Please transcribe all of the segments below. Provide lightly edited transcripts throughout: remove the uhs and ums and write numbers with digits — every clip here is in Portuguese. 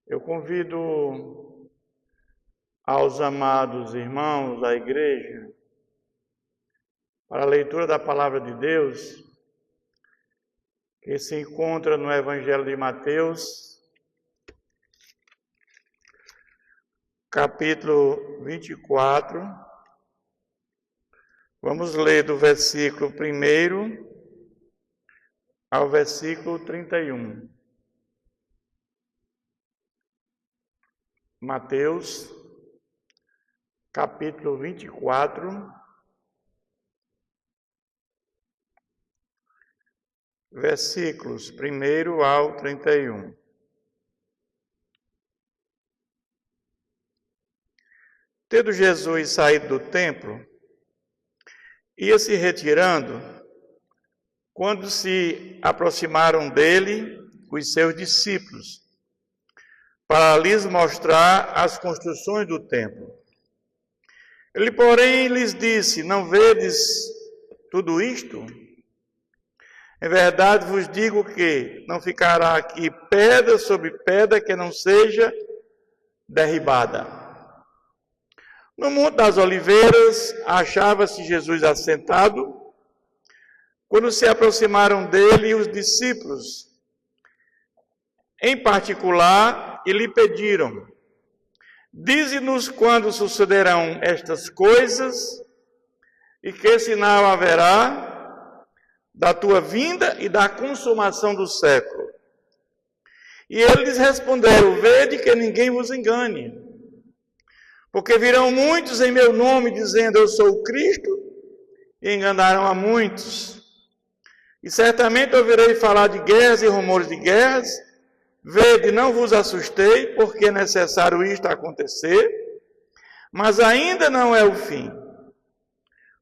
Eu convido aos amados irmãos da igreja para a leitura da palavra de Deus, que se encontra no Evangelho de Mateus, capítulo 24. Vamos ler do versículo 1 ao versículo 31. Mateus, capítulo 24, versículos 1 ao 31. Tendo Jesus saído do templo, ia se retirando, quando se aproximaram dele os seus discípulos, para lhes mostrar as construções do templo. Ele, porém, lhes disse: não vedes tudo isto? Em verdade vos digo que não ficará aqui pedra sobre pedra que não seja derribada. No Monte das Oliveiras achava-se Jesus assentado, quando se aproximaram dele os discípulos, em particular, e lhe pediram: dize-nos quando sucederão estas coisas e que sinal haverá da tua vinda e da consumação do século. E eles responderam: vede que ninguém vos engane, porque virão muitos em meu nome dizendo: eu sou o Cristo, e enganarão a muitos. E certamente ouvirei falar de guerras e rumores de guerras. Vede, não vos assustei, porque é necessário isto acontecer, mas ainda não é o fim.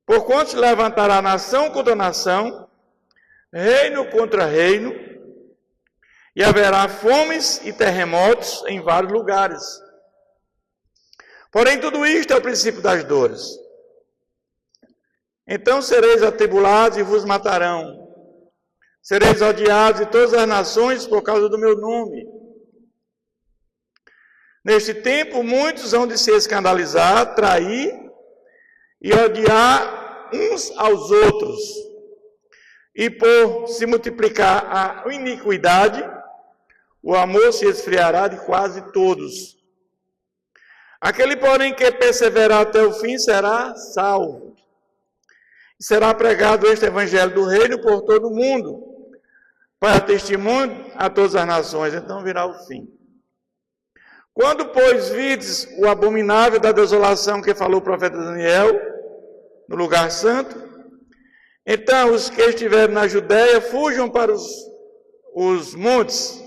Porquanto se levantará nação contra nação, reino contra reino, e haverá fomes e terremotos em vários lugares. Porém, tudo isto é o princípio das dores. Então sereis atribulados e vos matarão. Sereis odiados de todas as nações por causa do meu nome. Neste tempo, muitos hão de se escandalizar, trair e odiar uns aos outros. E por se multiplicar a iniquidade, o amor se esfriará de quase todos. Aquele, porém, que perseverar até o fim será salvo. E será pregado este evangelho do reino por todo o mundo, para testemunho a todas as nações, então virá o fim. Quando, pois, vides o abominável da desolação que falou o profeta Daniel, no lugar santo, então os que estiverem na Judéia fujam para os montes.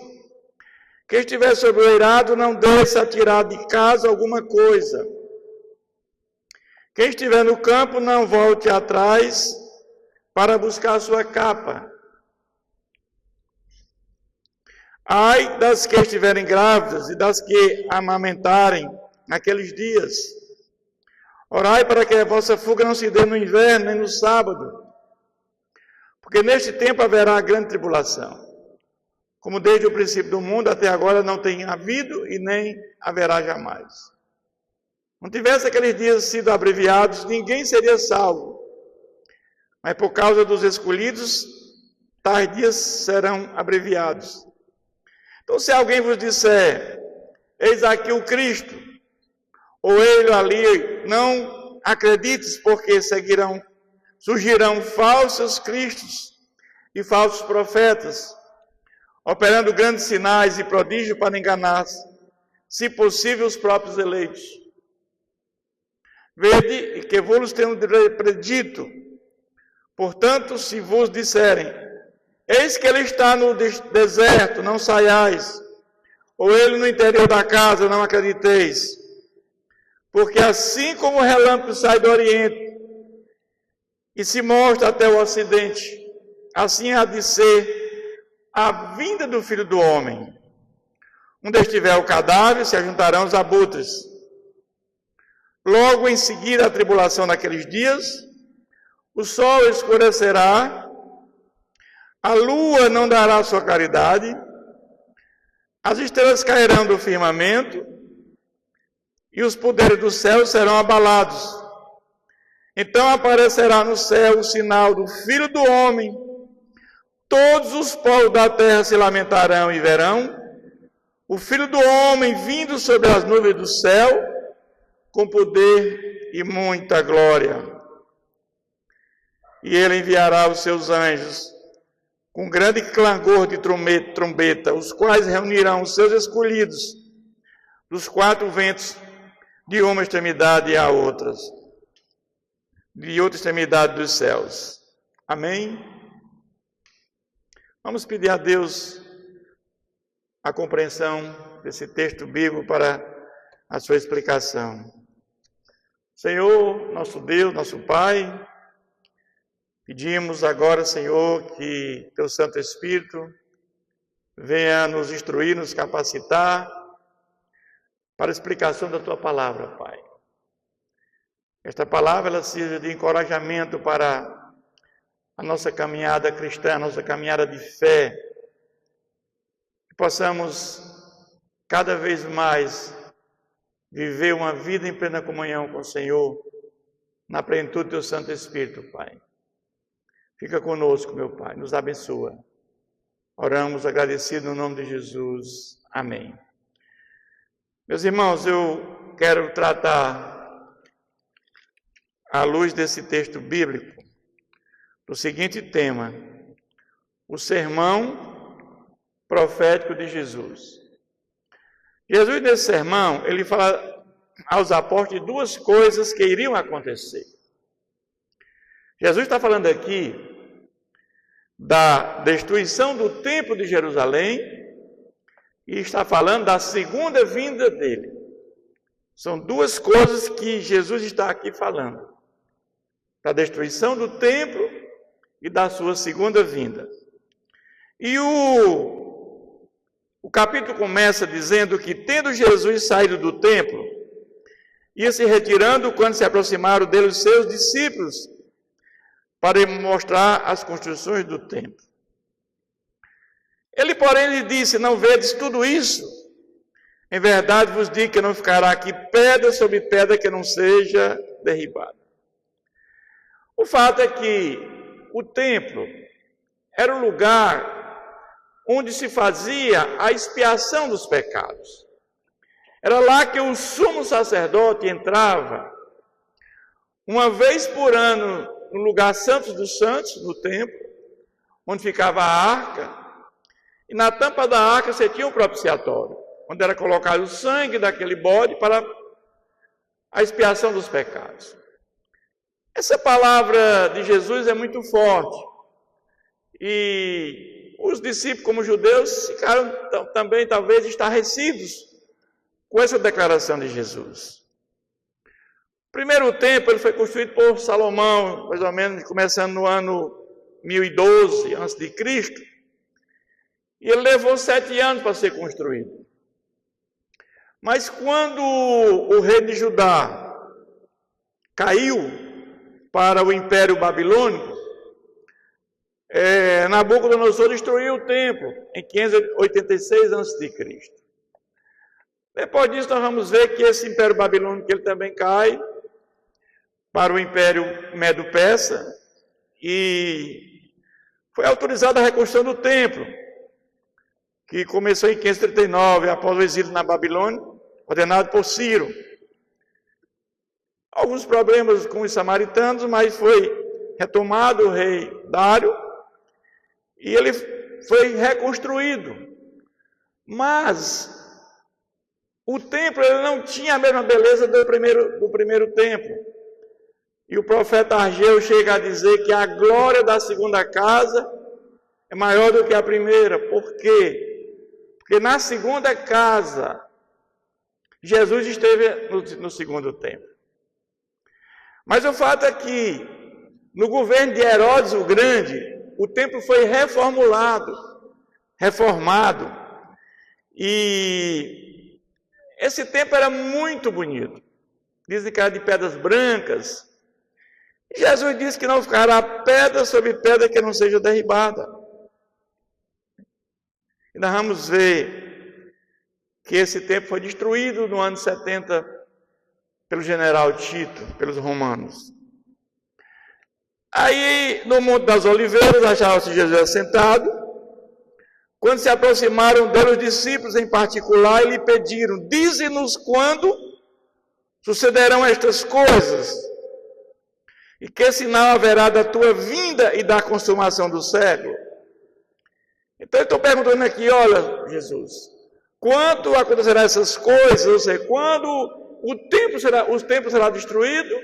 Quem estiver sobre o eirado não desça a tirar de casa alguma coisa. Quem estiver no campo não volte atrás para buscar sua capa. Ai das que estiverem grávidas e das que amamentarem naqueles dias. Orai para que a vossa fuga não se dê no inverno nem no sábado, porque neste tempo haverá grande tribulação, como desde o princípio do mundo até agora não tem havido e nem haverá jamais. Não tivesse aqueles dias sido abreviados, ninguém seria salvo, mas por causa dos escolhidos, tais dias serão abreviados. Então, se alguém vos disser: eis aqui o Cristo, ou ele ali, não acredites, porque surgirão falsos cristos e falsos profetas, operando grandes sinais e prodígios para enganar, se possível, os próprios eleitos. Vede que vos tenho predito. Portanto, se vos disserem: eis que ele está no deserto, não saiais, ou ele no interior da casa, não acrediteis. Porque assim como o relâmpago sai do oriente e se mostra até o ocidente, assim há de ser a vinda do Filho do Homem. Onde estiver o cadáver, se ajuntarão os abutres. Logo em seguida a tribulação daqueles dias, o sol escurecerá, a lua não dará sua claridade, as estrelas cairão do firmamento e os poderes do céu serão abalados. Então aparecerá no céu o sinal do Filho do Homem. Todos os povos da terra se lamentarão e verão o Filho do Homem vindo sobre as nuvens do céu com poder e muita glória. E ele enviará os seus anjos com grande clangor de trombeta, os quais reunirão os seus escolhidos dos quatro ventos, de uma extremidade à outra, de outra extremidade dos céus. Amém? Vamos pedir a Deus a compreensão desse texto bíblico para a sua explicação. Senhor, nosso Deus, nosso Pai, pedimos agora, Senhor, que Teu Santo Espírito venha nos instruir, nos capacitar para a explicação da Tua palavra, Pai. Esta palavra, ela sirva de encorajamento para a nossa caminhada cristã, a nossa caminhada de fé, que possamos cada vez mais viver uma vida em plena comunhão com o Senhor, na plenitude do Teu Santo Espírito, Pai. Fica conosco, meu Pai, nos abençoa. Oramos agradecidos no nome de Jesus. Amém. Meus irmãos, eu quero tratar, à luz desse texto bíblico, do seguinte tema: o sermão profético de Jesus. Jesus, nesse sermão, ele fala aos apóstolos de duas coisas que iriam acontecer. Jesus está falando aqui da destruição do templo de Jerusalém e está falando da segunda vinda dele. São duas coisas que Jesus está aqui falando: da destruição do templo e da sua segunda vinda. E o capítulo começa dizendo que, tendo Jesus saído do templo, ia se retirando quando se aproximaram dele os seus discípulos, para mostrar as construções do templo. Ele, porém, lhe disse: não vedes tudo isso? Em verdade vos digo que não ficará aqui pedra sobre pedra que não seja derribada. O fato é que o templo era o lugar onde se fazia a expiação dos pecados. Era lá que o sumo sacerdote entrava uma vez por ano no lugar santo dos santos, no templo, onde ficava a arca, e na tampa da arca você tinha um propiciatório, onde era colocado o sangue daquele bode para a expiação dos pecados. Essa palavra de Jesus é muito forte, e os discípulos, como judeus, ficaram também, talvez, estarrecidos com essa declaração de Jesus. O primeiro templo ele foi construído por Salomão, mais ou menos começando no ano 1012 a.C., e ele levou 7 anos para ser construído. Mas quando o rei de Judá caiu para o Império Babilônico, Nabucodonosor destruiu o templo em 586 a.C. Depois disso nós vamos ver que esse Império Babilônico ele também cai para o Império Medo-Persa, e foi autorizada a reconstrução do templo, que começou em 539, após o exílio na Babilônia, ordenado por Ciro. Alguns problemas com os samaritanos, mas foi retomado o rei Dário, e ele foi reconstruído. Mas o templo ele não tinha a mesma beleza do primeiro templo. E o profeta Ageu chega a dizer que a glória da segunda casa é maior do que a primeira. Por quê? Porque na segunda casa, Jesus esteve no segundo templo. Mas o fato é que, no governo de Herodes o Grande, o templo foi reformado. E esse templo era muito bonito. Dizem que era de pedras brancas. E Jesus disse que não ficará pedra sobre pedra que não seja derribada. E nós vamos ver que esse templo foi destruído no ano 70 pelo general Tito, pelos romanos. Aí, no Monte das Oliveiras, achava-se Jesus assentado. Quando se aproximaram dele os discípulos em particular e lhe pediram: dize-nos quando sucederão estas coisas, e que sinal haverá da tua vinda e da consumação do século. Então eu estou perguntando aqui: olha, Jesus, quando acontecerão essas coisas? Ou seja, quando o templo será destruído?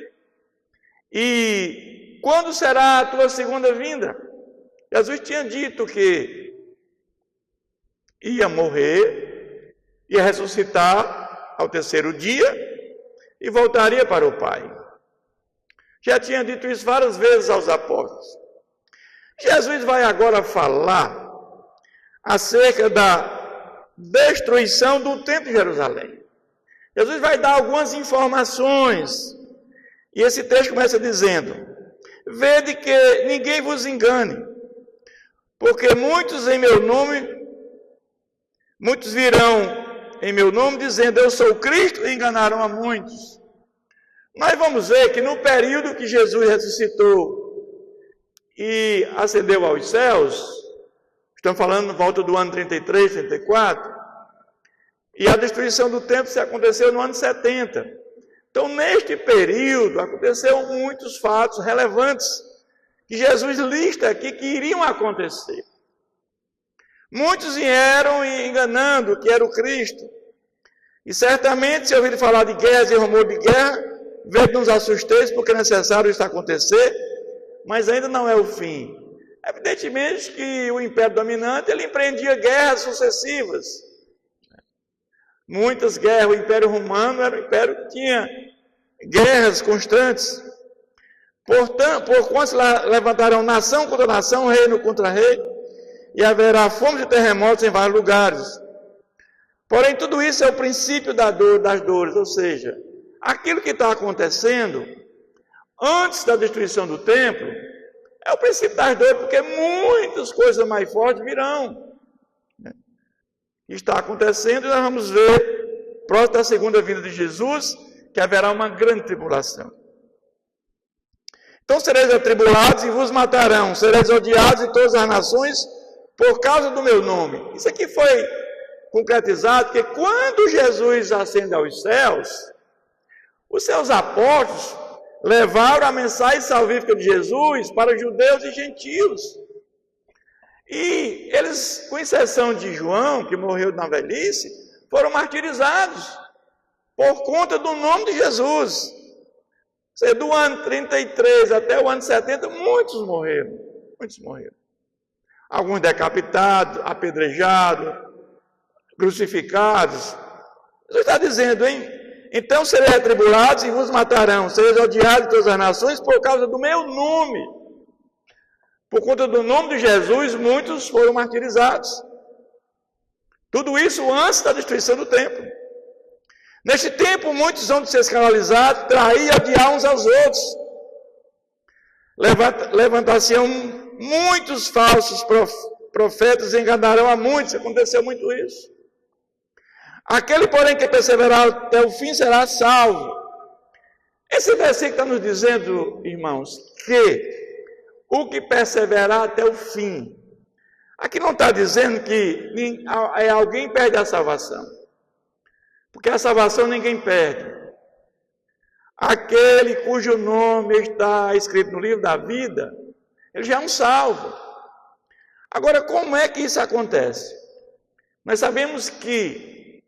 E quando será a tua segunda vinda? Jesus tinha dito que ia morrer, ia ressuscitar ao terceiro dia e voltaria para o Pai. Já tinha dito isso várias vezes aos apóstolos. Jesus vai agora falar acerca da destruição do templo de Jerusalém. Jesus vai dar algumas informações. E esse texto começa dizendo: vede que ninguém vos engane, porque muitos virão em meu nome dizendo eu sou Cristo, e enganarão a muitos. Nós vamos ver que no período que Jesus ressuscitou e ascendeu aos céus, estamos falando em volta do ano 33, 34, e a destruição do templo se aconteceu no ano 70. Então, neste período, aconteceram muitos fatos relevantes que Jesus lista aqui que iriam acontecer. Muitos vieram enganando que era o Cristo. E certamente, se ouvirem falar de guerras e rumor de guerra, vede nos assusteis, porque é necessário isso acontecer, mas ainda não é o fim. Evidentemente que o Império Dominante, ele empreendia guerras sucessivas. Muitas guerras. O Império Romano era um império que tinha guerras constantes. Portanto, porquanto se levantarão nação contra nação, reino contra reino, e haverá fome de terremotos em vários lugares. Porém, tudo isso é o princípio das dores, ou seja, aquilo que está acontecendo antes da destruição do templo é o princípio das dores, porque muitas coisas mais fortes virão. Está acontecendo e nós vamos ver, próximo da segunda vinda de Jesus, que haverá uma grande tribulação. Então sereis atribulados e vos matarão, sereis odiados de todas as nações por causa do meu nome. Isso aqui foi concretizado, que quando Jesus ascende aos céus, os seus apóstolos levaram a mensagem salvífica de Jesus para os judeus e gentios. E eles, com exceção de João, que morreu na velhice, foram martirizados por conta do nome de Jesus. Ou seja, do ano 33 até o ano 70, muitos morreram. Muitos morreram. Alguns decapitados, apedrejados, crucificados. Jesus está dizendo, hein? Então sereis atribulados e vos matarão, sereis odiados de todas as nações por causa do meu nome. Por conta do nome de Jesus, muitos foram martirizados. Tudo isso antes da destruição do templo. Neste tempo, muitos vão ser escandalizados, trair e odiar uns aos outros. Levantar-se-ão muitos falsos profetas e enganarão a muitos. Aconteceu muito isso. Aquele, porém, que perseverar até o fim será salvo. Esse versículo está nos dizendo, irmãos, que o que perseverar até o fim. Aqui não está dizendo que alguém perde a salvação. Porque a salvação ninguém perde. Aquele cujo nome está escrito no livro da vida, ele já é um salvo. Agora, como é que isso acontece? Nós sabemos que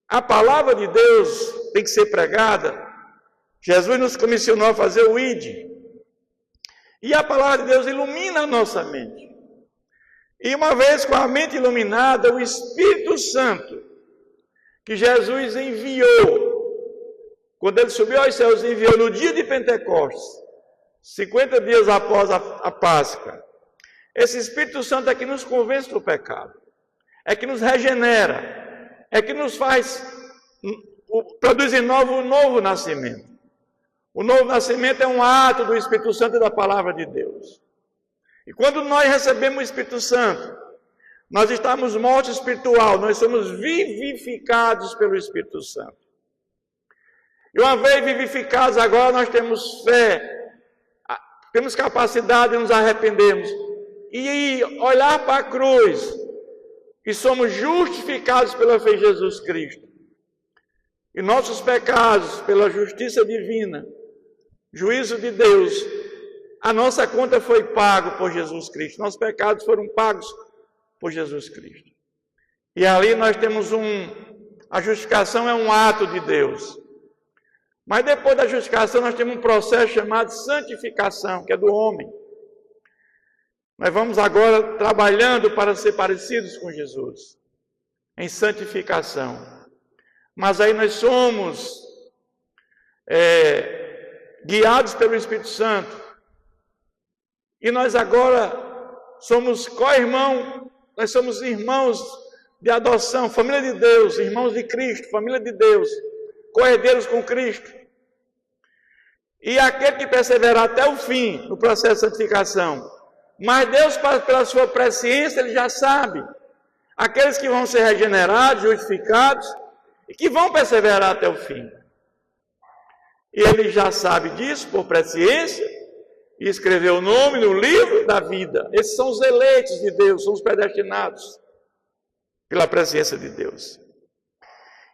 a palavra de Deus tem que ser pregada. Jesus nos comissionou a fazer o ID. E a palavra de Deus ilumina a nossa mente. E uma vez com a mente iluminada, o Espírito Santo, que Jesus enviou, quando ele subiu aos céus, enviou no dia de Pentecostes, 50 dias após a Páscoa. Esse Espírito Santo é que nos convence do pecado, é que nos regenera, é que nos faz, produz em nós um novo nascimento. O novo nascimento é um ato do Espírito Santo e da palavra de Deus. E quando nós recebemos o Espírito Santo, Nós estamos mortos espiritual, nós somos vivificados pelo Espírito Santo. E uma vez vivificados, agora nós temos fé, temos capacidade de nos arrependermos e olhar para a cruz, e somos justificados pela fé em Jesus Cristo. E nossos pecados, pela justiça divina, juízo de Deus, a nossa conta foi paga por Jesus Cristo. Nossos pecados foram pagos por Jesus Cristo. E ali nós temos a justificação é um ato de Deus. Mas depois da justificação nós temos um processo chamado santificação, que é do homem. Nós vamos agora trabalhando para ser parecidos com Jesus, em santificação. Mas aí nós somos guiados pelo Espírito Santo. E nós agora somos co-irmãos, nós somos irmãos de adoção, família de Deus, irmãos de Cristo, família de Deus, co-herdeiros com Cristo. E aquele que perseverar até o fim no processo de santificação, mas Deus, pela sua presciência, Ele já sabe. Aqueles que vão ser regenerados, justificados, e que vão perseverar até o fim. E Ele já sabe disso, por presciência, e escreveu o nome no livro da vida. Esses são os eleitos de Deus, são os predestinados, pela presciência de Deus.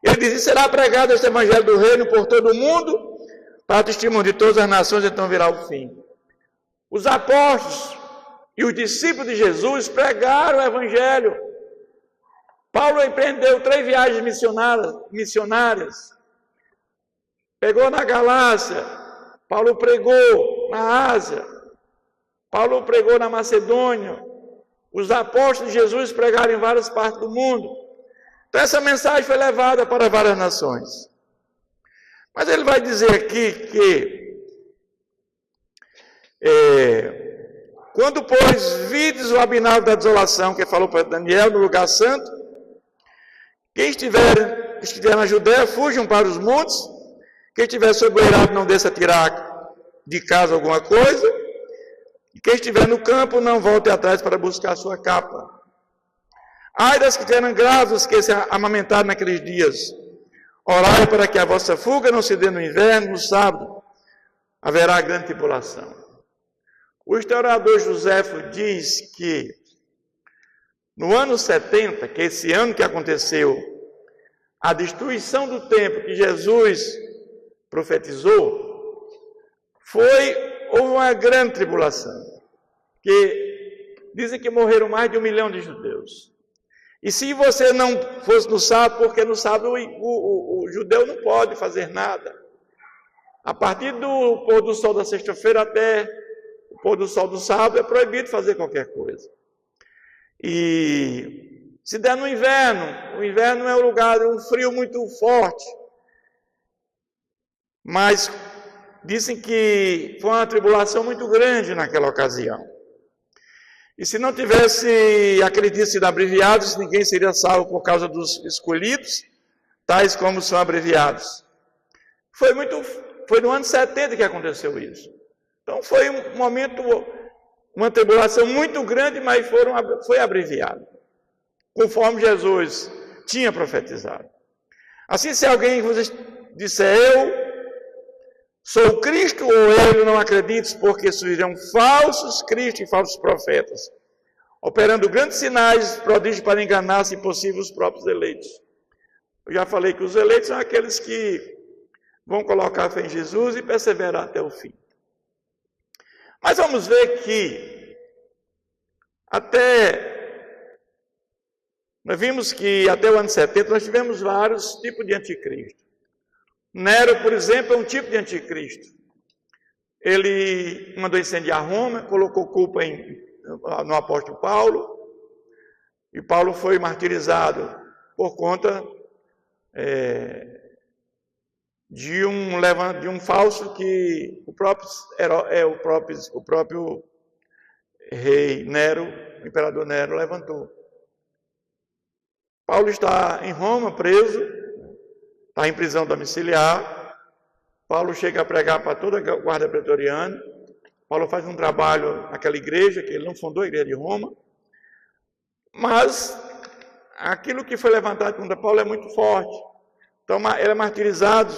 Ele diz, será pregado este evangelho do reino por todo o mundo, para testemunho de todas as nações, então virá o fim. Os apóstolos e os discípulos de Jesus pregaram o evangelho. Paulo empreendeu 3 viagens missionárias. Pegou na Galácia, Paulo pregou na Ásia, Paulo pregou na Macedônia. Os apóstolos de Jesus pregaram em várias partes do mundo. Então essa mensagem foi levada para várias nações. Mas ele vai dizer aqui que quando, pois, vides o abinário da desolação, que falou para Daniel no lugar santo, quem estiver na Judéia, fujam para os montes, quem estiver sob o eirado, não desça a tirar de casa alguma coisa, e quem estiver no campo, não volte atrás para buscar a sua capa. Ai das que tiveram grávidos, que se amamentaram naqueles dias. Orai para que a vossa fuga não se dê no inverno, no sábado. Haverá grande tribulação. O historiador Joséfo diz que no ano 70, que é esse ano que aconteceu a destruição do templo que Jesus profetizou, houve uma grande tribulação. Que dizem que morreram mais de 1 milhão de judeus. E se você não fosse no sábado, porque no sábado o judeu não pode fazer nada. A partir do pôr do sol da sexta-feira até o pôr do sol do sábado é proibido fazer qualquer coisa. E se der no inverno, o inverno é um lugar, um frio muito forte. Mas dizem que foi uma tribulação muito grande naquela ocasião. E se não tivesse aquele dia sido abreviados, ninguém seria salvo por causa dos escolhidos, tais como são abreviados. Foi no ano 70 que aconteceu isso. Então foi um momento, uma tribulação muito grande, mas foi abreviado, conforme Jesus tinha profetizado. Assim, se alguém vos disser, eu sou Cristo, ou eu não acredito, porque surgirão falsos cristos e falsos profetas, operando grandes sinais, prodígios para enganar, se possível, os próprios eleitos. Eu já falei que os eleitos são aqueles que vão colocar a fé em Jesus e perseverar até o fim. Mas vamos ver que nós vimos que até o ano 70 nós tivemos vários tipos de anticristo. Nero, por exemplo, é um tipo de anticristo. Ele mandou incendiar Roma, colocou culpa no apóstolo Paulo, e Paulo foi martirizado por conta de um falso que o próprio rei Nero, o imperador Nero, levantou. Paulo está em Roma, preso, está em prisão domiciliar. Paulo chega a pregar para toda a guarda pretoriana. Paulo faz um trabalho naquela igreja, que ele não fundou a igreja de Roma. Mas aquilo que foi levantado contra Paulo é muito forte. Então, ele é martirizado,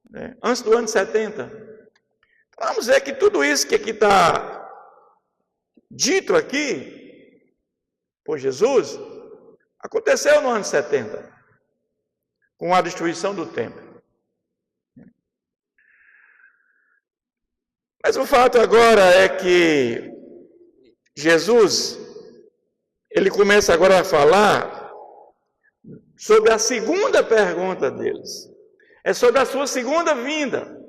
né, antes do ano 70. Então, vamos ver que tudo isso que aqui está dito aqui por Jesus aconteceu no ano 70, com a destruição do templo. Mas o fato agora é que Jesus, ele começa agora a falar sobre a segunda pergunta deles. É sobre a sua segunda vinda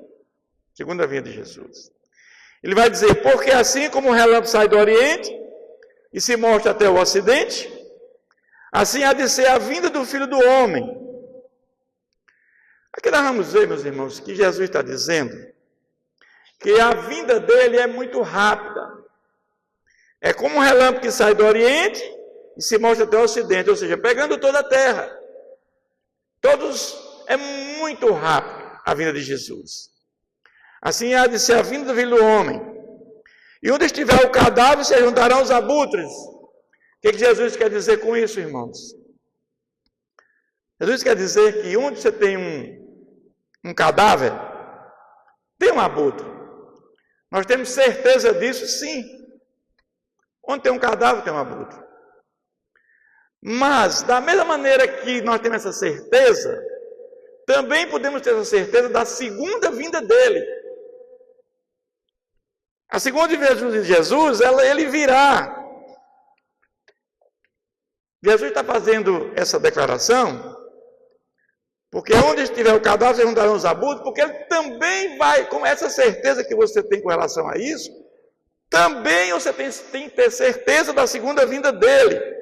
de Jesus. Ele vai dizer, porque assim como o relâmpago sai do Oriente e se mostra até o Ocidente, assim há de ser a vinda do Filho do Homem. Aqui nós vamos ver, meus irmãos, que Jesus está dizendo que a vinda dele é muito rápida. É como um relâmpago que sai do Oriente e se mostra até o Ocidente, ou seja, pegando toda a terra. É muito rápido a vinda de Jesus. Assim há de ser a vinda do Filho do Homem. E onde estiver o cadáver, se juntarão os abutres. O que Jesus quer dizer com isso, irmãos? Jesus quer dizer que onde você tem um cadáver, tem um abutre. Nós temos certeza disso, sim. Onde tem um cadáver, tem um abutre. Mas, da mesma maneira que nós temos essa certeza, também podemos ter essa certeza da segunda vinda dele. A segunda vinda de Jesus, ele virá. Jesus está fazendo essa declaração, porque onde estiver o cadáver, não darão os abutres, porque ele também vai, com essa certeza que você tem com relação a isso, também você tem que ter certeza da segunda vinda dele.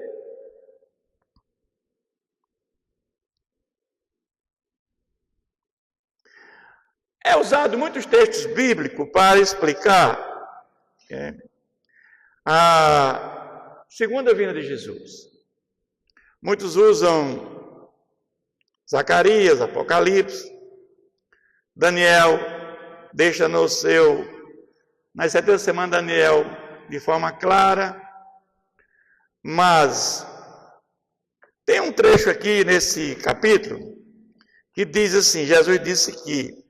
É usado muitos textos bíblicos para explicar a segunda vinda de Jesus. Muitos usam Zacarias, Apocalipse, Daniel, deixa nas 70 semanas Daniel de forma clara, mas tem um trecho aqui nesse capítulo que diz assim, Jesus disse que,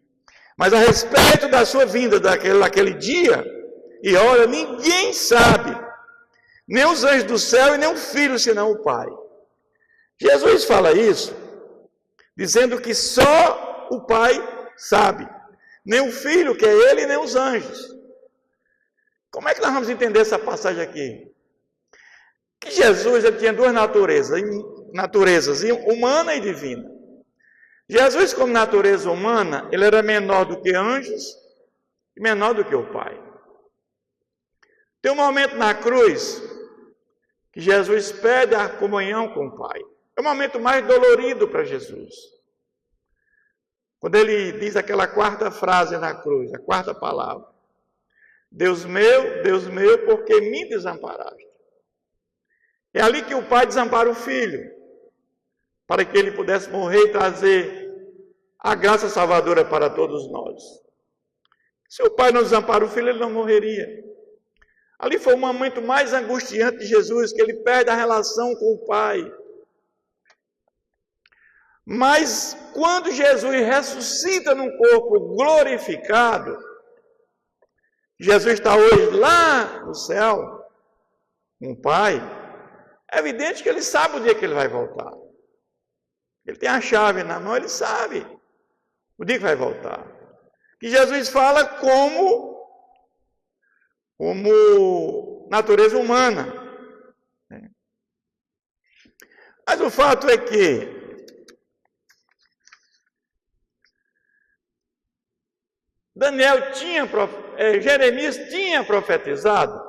mas a respeito da sua vinda daquele dia e hora, ninguém sabe, nem os anjos do céu e nem o Filho, senão o Pai. Jesus fala isso, dizendo que só o Pai sabe, nem o Filho, que é Ele, nem os anjos. Como é que nós vamos entender essa passagem aqui? Que Jesus ele tinha duas naturezas, humana e divina. Jesus, como natureza humana, ele era menor do que anjos e menor do que o Pai. Tem um momento na cruz que Jesus pede a comunhão com o Pai. É o momento mais dolorido para Jesus. Quando ele diz aquela quarta frase na cruz, a quarta palavra. Deus meu, por que me desamparaste? É ali que o Pai desampara o Filho, para que ele pudesse morrer e trazer a graça salvadora para todos nós. Se o Pai não desampara o Filho, ele não morreria. Ali foi o momento mais angustiante de Jesus, que ele perde a relação com o Pai. Mas quando Jesus ressuscita num corpo glorificado, Jesus está hoje lá no céu, com o Pai, é evidente que ele sabe o dia que ele vai voltar. Ele tem a chave na mão, ele sabe o dia que vai voltar. E Jesus fala como natureza humana. Mas o fato é que Jeremias tinha profetizado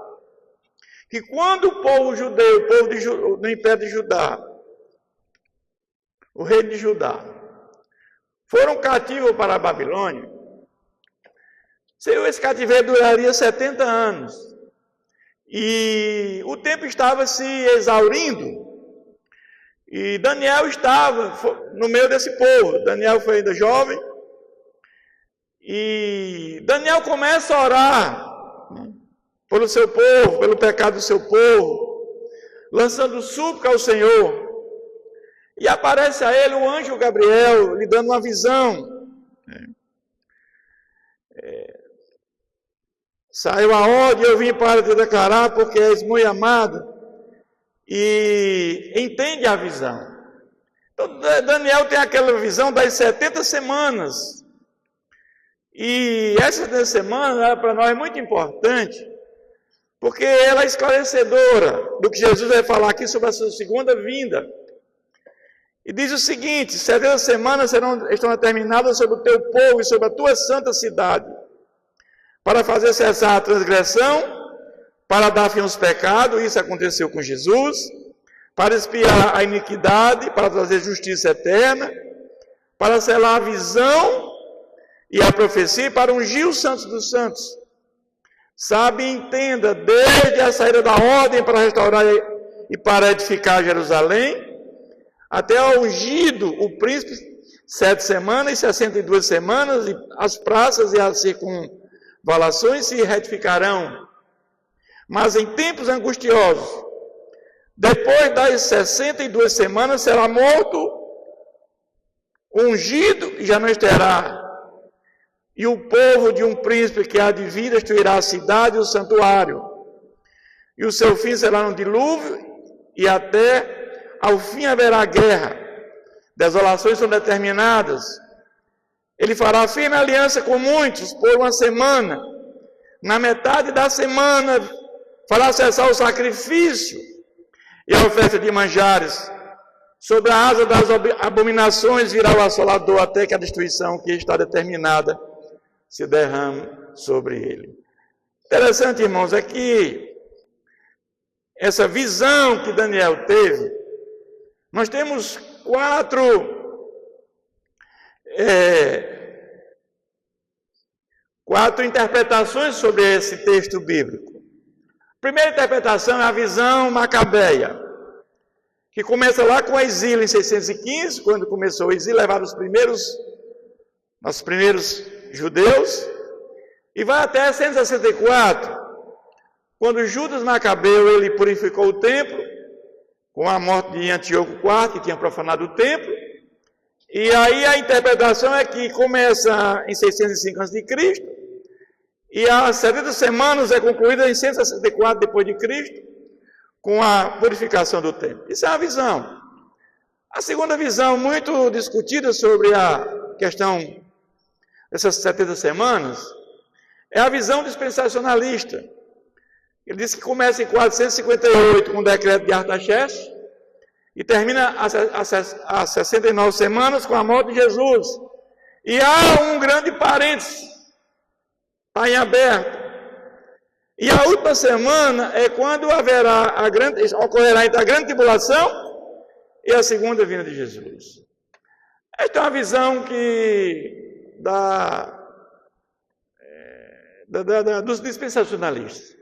que quando o povo judeu, o povo do Império de Judá, o reino de Judá, foram cativos para a Babilônia, esse cativeiro duraria 70 anos. E o tempo estava se exaurindo. E Daniel estava no meio desse povo. Daniel foi ainda jovem. E Daniel começa a orar pelo seu povo, pelo pecado do seu povo. lançando súplica ao Senhor. E aparece a ele o anjo Gabriel, lhe dando uma visão. Saiu a ordem, eu vim para te declarar, porque és muito amado. E entende a visão. Então, Daniel tem aquela visão das 70 semanas. E essa 70 semanas, para nós, é muito importante, porque ela é esclarecedora do que Jesus vai falar aqui sobre a sua segunda vinda. E diz o seguinte: 70 semanas estão determinadas sobre o teu povo e sobre a tua santa cidade, para fazer cessar a transgressão, para dar fim aos pecados, isso aconteceu com Jesus, para expiar a iniquidade, para trazer justiça eterna, para selar a visão e a profecia, para ungir os santos dos santos. Sabe e entenda, desde a saída da ordem para restaurar e para edificar Jerusalém, até ao ungido, o príncipe, 7 semanas e 62 semanas, e as praças e as circunvalações se retificarão. Mas em tempos angustiosos, depois das 62 semanas, será morto, ungido, e já não estará. E o povo de um príncipe que há de vir destruirá a cidade e o santuário. E o seu fim será no dilúvio, e até ao fim haverá guerra. Desolações são determinadas. Ele fará firme aliança com muitos por uma semana. Na metade da semana fará cessar o sacrifício e a oferta de manjares. Sobre a asa das abominações virá o assolador, até que a destruição que está determinada se derrame sobre ele. Interessante, irmãos, é que essa visão que Daniel teve, nós temos quatro interpretações sobre esse texto bíblico. A primeira interpretação é a visão macabeia, que começa lá com o exílio em 615, quando começou o exílio, levaram os primeiros judeus, e vai até 164, quando Judas Macabeu ele purificou o templo, com a morte de Antíoco IV, que tinha profanado o templo. E aí a interpretação é que começa em 605 a.C., e as 70 semanas é concluída em 164 depois de Cristo, com a purificação do templo. Isso é uma visão. A segunda visão, muito discutida sobre a questão dessas 70 semanas, é a visão dispensacionalista. Ele diz que começa em 458 com o decreto de Artaxerxes e termina às 69 semanas com a morte de Jesus. E há um grande parênteses, está em aberto. E a última semana é quando ocorrerá entre a grande tribulação e a segunda vinda de Jesus. Esta é uma visão dos dispensacionalistas.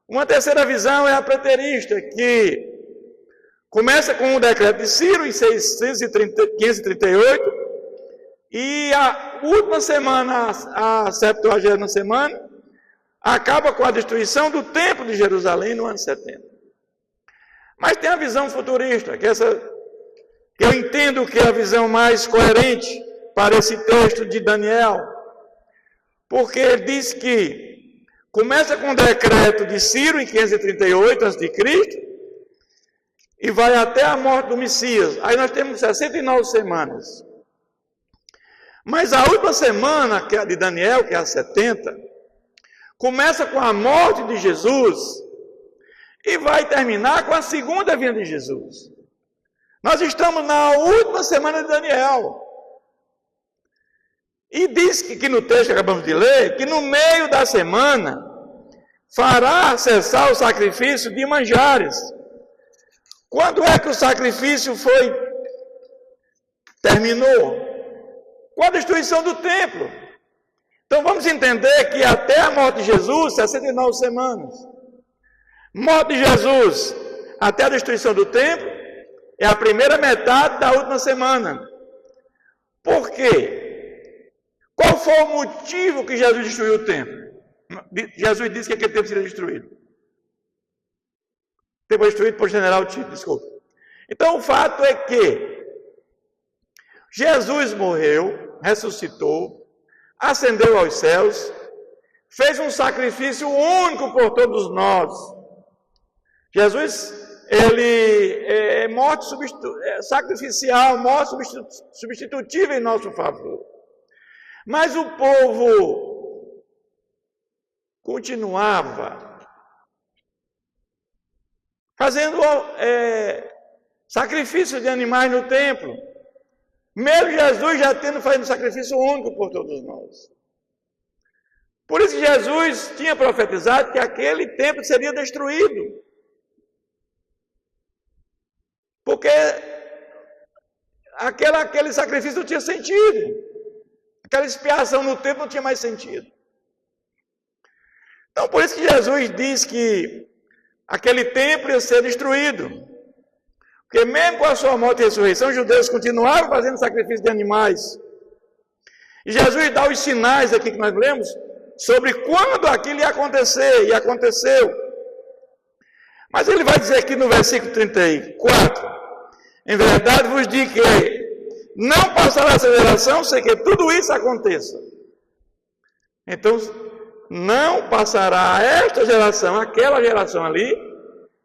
Uma terceira visão é a preterista, que começa com o decreto de Ciro, em 538, e a última semana, a 70ª semana, acaba com a destruição do templo de Jerusalém no ano 70. Mas tem a visão futurista, que eu entendo que é a visão mais coerente para esse texto de Daniel, porque ele diz que começa com o decreto de Ciro em 538 a.C. e vai até a morte do Messias. Aí nós temos 69 semanas. Mas a última semana, que é a de Daniel, que é a 70, começa com a morte de Jesus e vai terminar com a segunda vinda de Jesus. Nós estamos na última semana de Daniel. E diz que no texto que acabamos de ler, que no meio da semana fará cessar o sacrifício de manjares. Quando é que o sacrifício terminou? Com a destruição do templo. Então vamos entender que até a morte de Jesus, 69 semanas. Morte de Jesus até a destruição do templo é a primeira metade da última semana. Por quê? Qual foi o motivo que Jesus destruiu o templo? Jesus disse que aquele templo seria destruído. Depois destruído por general Tito, desculpa. Então o fato é que Jesus morreu, ressuscitou, ascendeu aos céus, fez um sacrifício único por todos nós. Jesus, ele é morte sacrificial, morte substitutiva em nosso favor. Mas o povo continuava fazendo sacrifício de animais no templo. Mesmo Jesus já fazendo sacrifício único por todos nós. Por isso Jesus tinha profetizado que aquele templo seria destruído. Porque aquele sacrifício não tinha sentido. Aquela expiação no templo não tinha mais sentido. Então, por isso que Jesus diz que aquele templo ia ser destruído. Porque mesmo com a sua morte e ressurreição, os judeus continuavam fazendo sacrifício de animais. E Jesus dá os sinais aqui que nós lemos sobre quando aquilo ia acontecer, e aconteceu. Mas ele vai dizer aqui no versículo 34, em verdade vos digo que não passará essa geração sem que tudo isso aconteça. Então, não passará esta geração, aquela geração ali,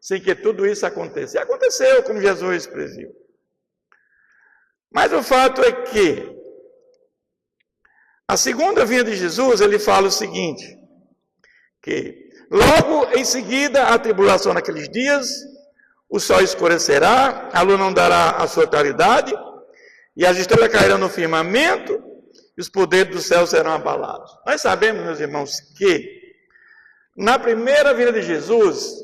sem que tudo isso aconteça. E aconteceu, como Jesus previu. Mas o fato é que a segunda vinda de Jesus, ele fala o seguinte, que logo em seguida a tribulação naqueles dias, o sol escurecerá, a lua não dará a sua claridade, e as estrelas cairão no firmamento, e os poderes do céu serão abalados. Nós sabemos, meus irmãos, que na primeira vinda de Jesus,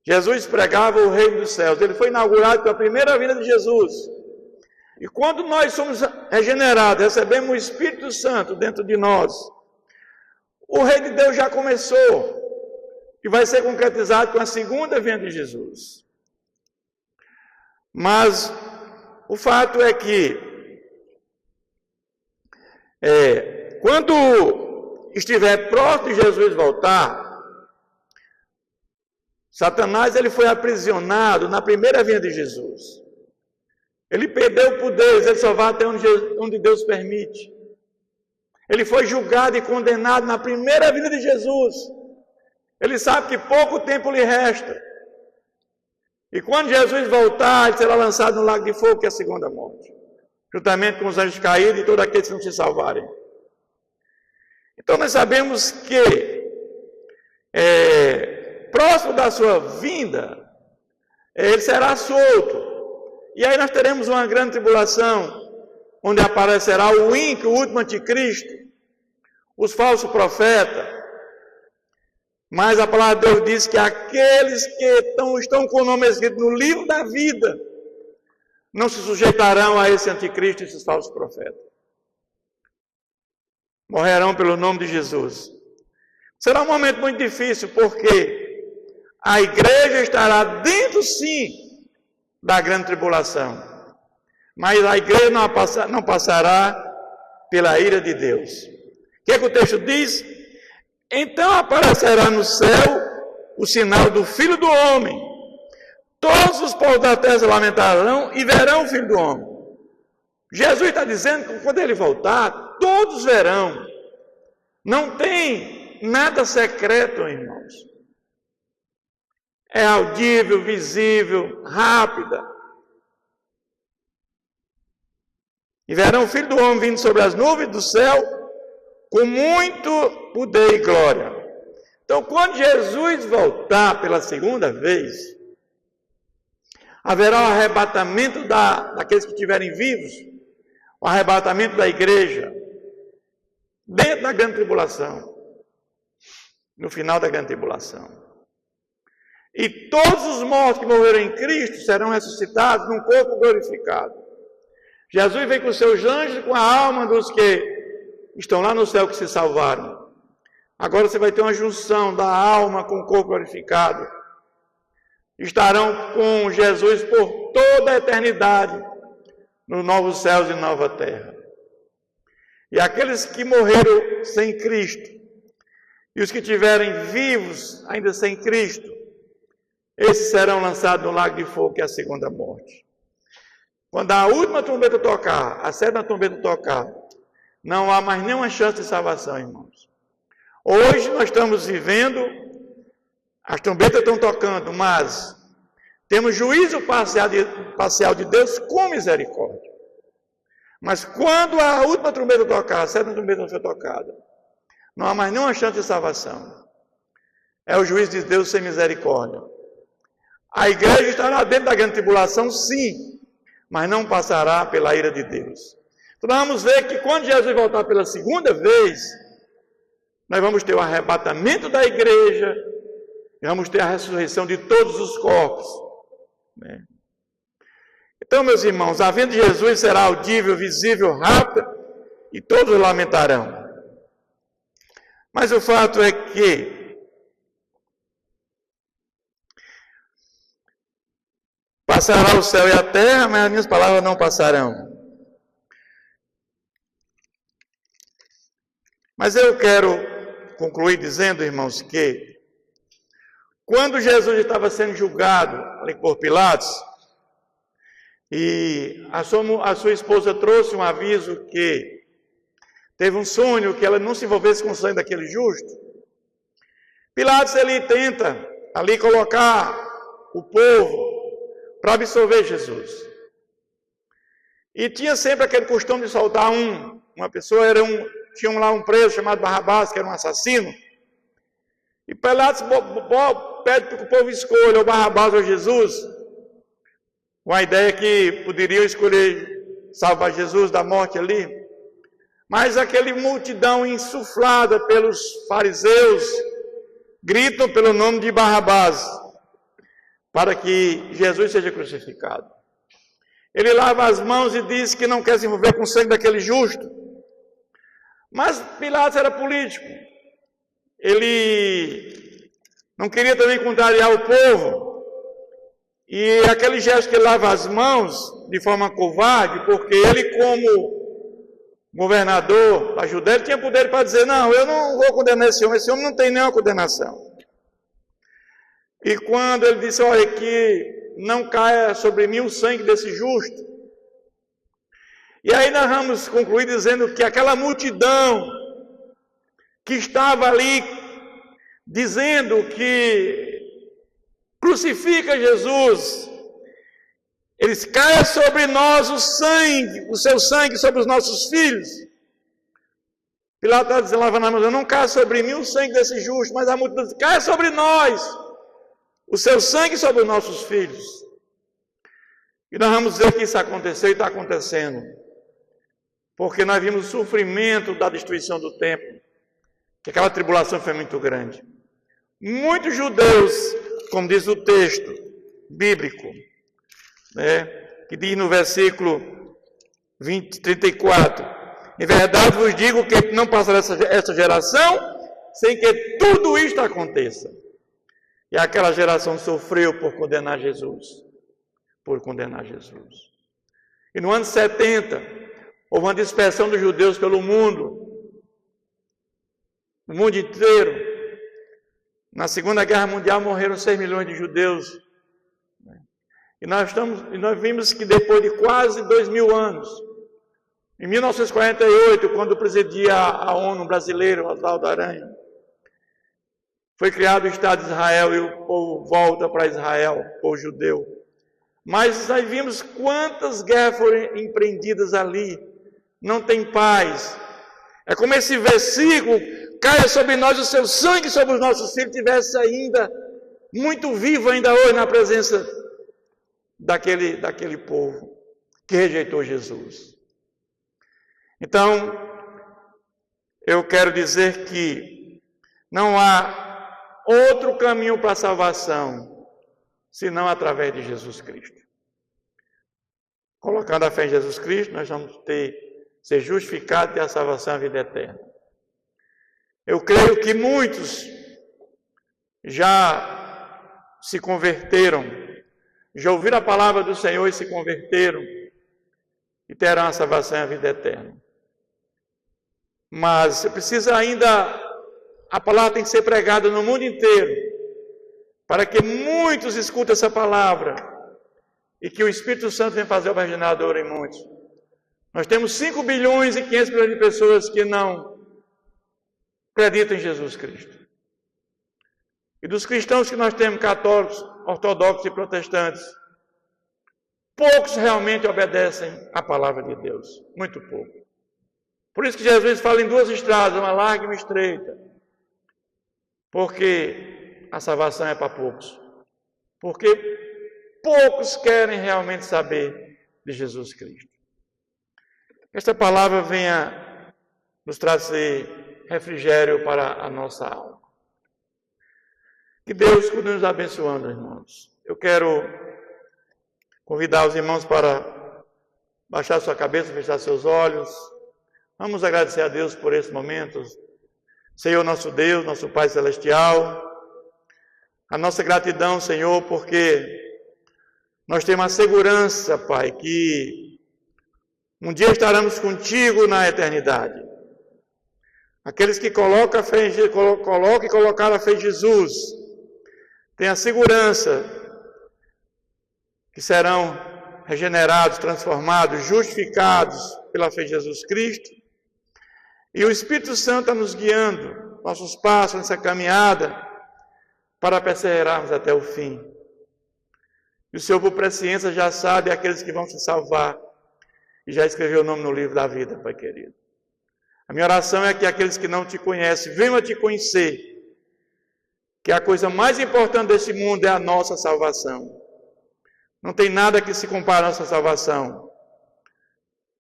Jesus pregava o reino dos céus. Ele foi inaugurado pela primeira vinda de Jesus. E quando nós somos regenerados, recebemos o Espírito Santo dentro de nós, o reino de Deus já começou e vai ser concretizado com a segunda vinda de Jesus. Mas o fato é que quando estiver próximo de Jesus voltar, Satanás ele foi aprisionado na primeira vinda de Jesus. Ele perdeu o poder, ele só vai até onde Deus permite. Ele foi julgado e condenado na primeira vinda de Jesus. Ele sabe que pouco tempo lhe resta. E quando Jesus voltar, ele será lançado no lago de fogo, que é a segunda morte. Juntamente com os anjos caídos e todos aqueles que não se salvarem. Então nós sabemos que próximo da sua vinda, ele será solto. E aí nós teremos uma grande tribulação, onde aparecerá o ímpio, o último anticristo, os falsos profetas. Mas a palavra de Deus diz que aqueles que estão com o nome escrito no livro da vida, não se sujeitarão a esse anticristo e esses falsos profetas. Morrerão pelo nome de Jesus. Será um momento muito difícil, porque a igreja estará dentro, sim, da grande tribulação. Mas a igreja não passará pela ira de Deus. O que é que o texto diz? Então aparecerá no céu o sinal do Filho do Homem. Todos os povos da terra se lamentarão e verão o Filho do Homem. Jesus está dizendo que quando ele voltar, todos verão. Não tem nada secreto, irmãos. É audível, visível, rápida. E verão o Filho do Homem vindo sobre as nuvens do céu, com muito poder e glória. Então, quando Jesus voltar pela segunda vez, haverá o arrebatamento daqueles que estiverem vivos, o arrebatamento da igreja, dentro da grande tribulação, no final da grande tribulação. E todos os mortos que morreram em Cristo serão ressuscitados num corpo glorificado. Jesus vem com seus anjos e com a alma dos que estão lá no céu que se salvaram. Agora você vai ter uma junção da alma com o corpo glorificado. Estarão com Jesus por toda a eternidade nos novos céus e nova terra. E aqueles que morreram sem Cristo e os que estiverem vivos ainda sem Cristo, esses serão lançados no lago de fogo, que é a segunda morte. Quando a última trombeta tocar, a sétima trombeta tocar, não há mais nenhuma chance de salvação, irmãos. Hoje nós estamos vivendo, as trombetas estão tocando, mas temos juízo parcial de Deus com misericórdia. Mas quando a última trombeta tocar, a sétima trombeta não for tocada, não há mais nenhuma chance de salvação. É o juízo de Deus sem misericórdia. A igreja estará dentro da grande tribulação, sim, mas não passará pela ira de Deus. Então nós vamos ver que quando Jesus voltar pela segunda vez, nós vamos ter o arrebatamento da igreja, e vamos ter a ressurreição de todos os corpos. Então, meus irmãos, a vinda de Jesus será audível, visível, rápida, e todos lamentarão. Mas o fato é que passará o céu e a terra, mas as minhas palavras não passarão. Mas eu quero concluir dizendo, irmãos, que quando Jesus estava sendo julgado ali por Pilatos, e a sua esposa trouxe um aviso que teve um sonho que ela não se envolvesse com o sangue daquele justo, Pilatos ele tenta ali colocar o povo para absolver Jesus. E tinha sempre aquele costume de soltar uma pessoa, tinha lá um preso chamado Barrabás, que era um assassino. E Pilatos pede para que o povo escolha o Barrabás ou Jesus, com a ideia que poderiam escolher salvar Jesus da morte ali. Mas aquela multidão insuflada pelos fariseus gritam pelo nome de Barrabás, para que Jesus seja crucificado. Ele lava as mãos e diz que não quer se envolver com o sangue daquele justo. Mas Pilatos era político. Ele não queria também contrariar o povo. E aquele gesto que ele lava as mãos de forma covarde, porque ele, como governador da Judéia, ele tinha poder para dizer: não, eu não vou condenar esse homem não tem nenhuma condenação. E quando ele disse: olha, que não caia sobre mim o sangue desse justo. E aí nós vamos concluir dizendo que aquela multidão que estava ali dizendo que crucifica Jesus, eles caem sobre nós o seu sangue sobre os nossos filhos. Pilatos está dizendo, lavando as mãos: não caia sobre mim o sangue desse justo, mas a multidão diz: caia sobre nós o seu sangue sobre os nossos filhos. E nós vamos dizer que isso aconteceu e está acontecendo, porque nós vimos o sofrimento da destruição do templo, que aquela tribulação foi muito grande. Muitos judeus, como diz o texto bíblico, que diz no versículo 34, em verdade vos digo que não passará essa geração sem que tudo isto aconteça. E aquela geração sofreu por condenar Jesus. E no ano 70, houve uma dispersão dos judeus pelo mundo. No mundo inteiro. Na Segunda Guerra Mundial morreram 6 milhões de judeus. E nós vimos que depois de quase 2000 anos, em 1948, quando presidia a ONU brasileira, Oswaldo Aranha, foi criado o Estado de Israel e o povo volta para Israel, o povo judeu. Mas nós vimos quantas guerras foram empreendidas ali. Não tem paz. É como esse versículo: caia sobre nós o seu sangue sobre os nossos filhos, tivesse ainda muito vivo ainda hoje na presença daquele povo que rejeitou Jesus. Então, eu quero dizer que não há outro caminho para a salvação, senão através de Jesus Cristo. Colocando a fé em Jesus Cristo, nós vamos ser justificados e ter a salvação e a vida eterna. Eu creio que muitos já se converteram, já ouviram a palavra do Senhor e se converteram, e terão a salvação e a vida eterna. Mas precisa ainda, a palavra tem que ser pregada no mundo inteiro, para que muitos escutem essa palavra e que o Espírito Santo venha fazer obra regeneradora em muitos. Nós temos 5 bilhões e 500 milhões de pessoas que não acreditam em Jesus Cristo. E dos cristãos que nós temos, católicos, ortodoxos e protestantes, poucos realmente obedecem à palavra de Deus. Muito pouco. Por isso que Jesus fala em 2 estradas, uma larga e uma estreita. Porque a salvação é para poucos. Porque poucos querem realmente saber de Jesus Cristo. Esta palavra venha nos trazer refrigério para a nossa alma. Que Deus continue nos abençoando, irmãos. Eu quero convidar os irmãos para baixar sua cabeça, fechar seus olhos. Vamos agradecer a Deus por esse momento. Senhor, nosso Deus, nosso Pai Celestial, a nossa gratidão, Senhor, porque nós temos a segurança, Pai, que um dia estaremos contigo na eternidade. Aqueles que colocam a fé em, colocaram a fé em Jesus, têm a segurança que serão regenerados, transformados, justificados pela fé em Jesus Cristo. E o Espírito Santo está nos guiando, nossos passos nessa caminhada, para perseverarmos até o fim. E o Senhor, por presciência, já sabe aqueles que vão se salvar e já escreveu o nome no livro da vida, Pai querido. A minha oração é que aqueles que não te conhecem venham a te conhecer, que a coisa mais importante desse mundo é a nossa salvação. Não tem nada que se compare à nossa salvação.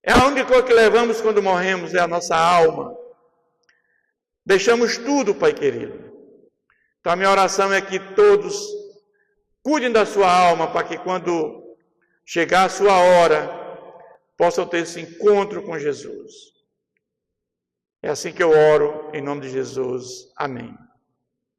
É a única coisa que levamos quando morremos, é a nossa alma. Deixamos tudo, Pai querido. Então a minha oração é que todos cuidem da sua alma, para que quando chegar a sua hora, possam ter esse encontro com Jesus. É assim que eu oro, em nome de Jesus. Amém.